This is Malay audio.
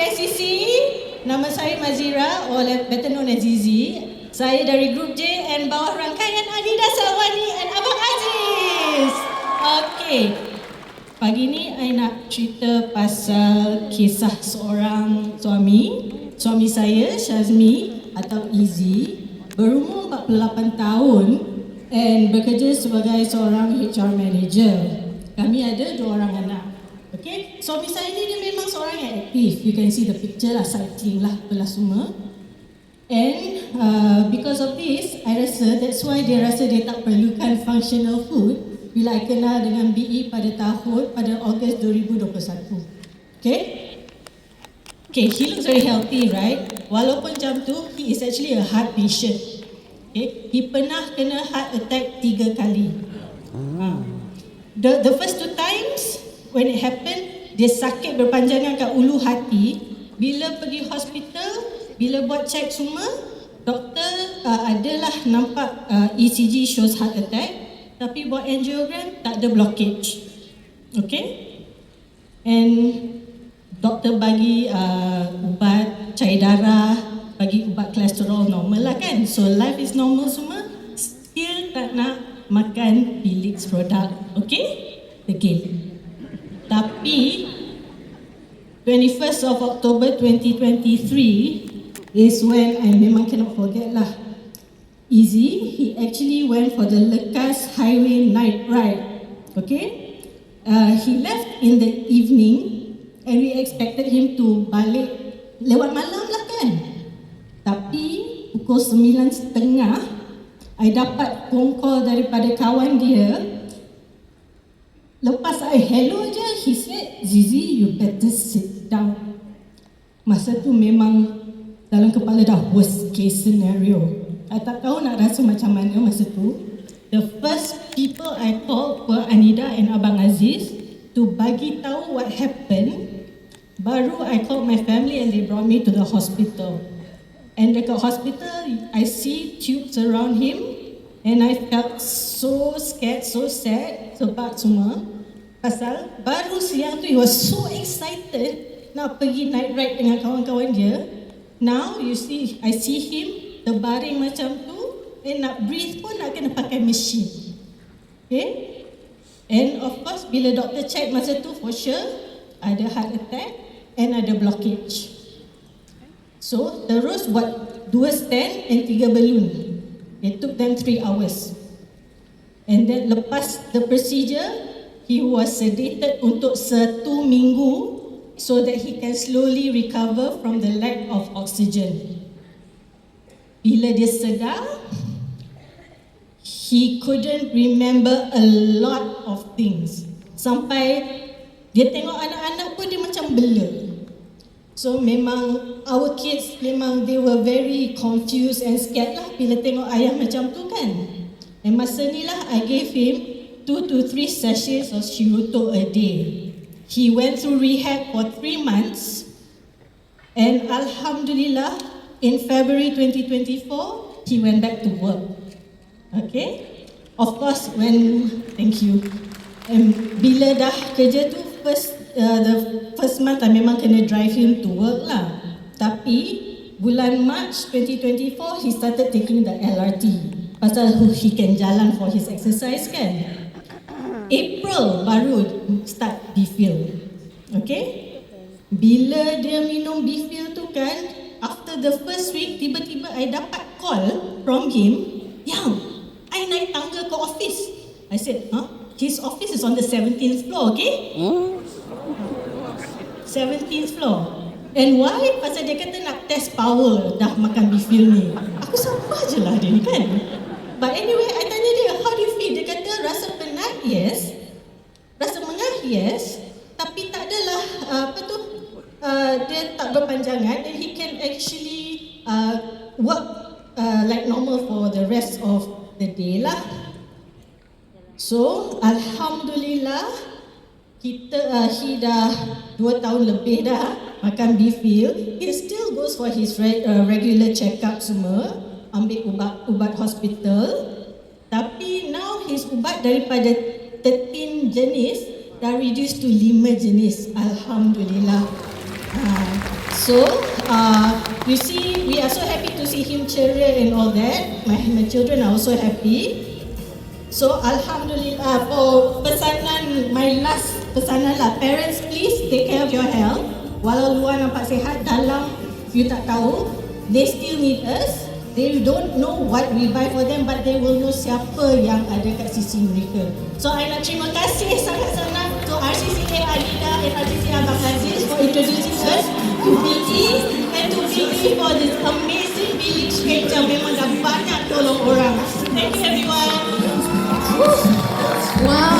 ICC. Nama saya Mazira, or better known as Zizi. Saya dari Grup J and bawah rangkaian Anida Salwani and Abang Aziz. Okay, pagi ni I nak cerita pasal kisah seorang suami saya, Syazmi atau Izzy, berumur 48 tahun and bekerja sebagai seorang HR manager. Kami ada 2 orang anak. Okay, suami saya ni dia memang seorang yang aktif. You can see the picture lah, cycling lah, apalah semua. And because of this, I rasa that's why dia rasa dia tak perlukan functional food bila I kenal dengan BE pada Ogos 2021. Okay, he looks very healthy, right? Walaupun jam tu, he is actually a heart patient. Okay, he pernah kena heart attack 3 kali. The first 2 times when it happened, dia sakit berpanjangan kat ulu hati. Bila pergi hospital, bila buat check semua, doktor adalah nampak ECG shows heart attack, tapi buat angiogram tak ada blockage. Okay? And doktor bagi ubat cair darah, bagi ubat kolesterol normal lah kan. So life is normal semua, still tak nak makan Felix product. Okay? Again. Tapi 21st of October 2023 is when I memang cannot forget lah. Izzy, he actually went for the Lekas Highway night ride. Okay? He left in the evening and we expected him to balik lewat malam lah kan. Tapi pukul 9.30 I dapat phone call daripada kawan dia. Lepas I hello je, he said, Zizi, you better sit down. Masa tu memang dalam kepala dah worst case scenario. I tak tahu nak rasa macam mana masa tu. The first people I called were Anida and Abang Aziz to bagi tahu what happened. Baru I called my family and they brought me to the hospital. And dekat hospital, I see tubes around him and I felt so scared, so sad sebab semua. Pasal baru siang tu he was so excited nak pergi night ride dengan kawan-kawan dia. Now you see, I see him terbaring macam tu and nak breathe pun nak kena pakai machine. Okay? And of course bila doktor check masa tu for sure ada heart attack and ada blockage. So terus buat 2 stand and 3 balloon. It took them 3 hours. And then lepas the procedure, he was sedated untuk 1 minggu so that he can slowly recover from the lack of oxygen. Bila dia sedar, he couldn't remember a lot of things. Sampai dia tengok anak-anak pun dia macam blur. So memang our kids memang they were very confused and scared lah bila tengok ayah macam tu kan. Dan masa ni lah I gave him 2 to 3 sachets of Shiruto a day. He went through rehab for 3 months and Alhamdulillah in February 2024 he went back to work. Okay? Of course thank you. And bila dah kerja tu the first month I memang kena drive him to work lah. Tapi bulan March 2024 he started taking the LRT. Pasal he can jalan for his exercise kan. April baru start Bifil. Okay? Bila dia minum Bifil tu kan, after the first week, tiba-tiba I dapat call from him, Yang, I naik tangga ke office. I said, his office is on the 17th floor, okay? 17th floor. And why? Pasal dia kata nak test power dah makan Bifil ni. Aku sabar je lah dia ni kan. But anyway, I tanya dia, how do you feel? Dia kata rasa penat, yes. Rasa mengah, yes. Tapi tak adalah, dia tak berpanjangan and he can actually work like normal for the rest of the day lah. So, Alhamdulillah, he dah 2 tahun lebih dah makan Bifil. He still goes for his regular check-up semua, ambil ubat hospital. Tapi now his ubat daripada 13 jenis dah reduce to 5 jenis. Alhamdulillah. So, you see, we are so happy to see him ceria and all that. My children are also happy. So, Alhamdulillah, for pesanan, my last pesanan lah, parents please take care of your health. Walau luar nampak sihat, dalam you tak tahu, they still need us. They don't know what we buy for them, but they will know siapa yang ada kat sisi mereka. So, I nak terima kasih sangat-sangat to RCCA Alida and RCCA Abang Aziz for introducing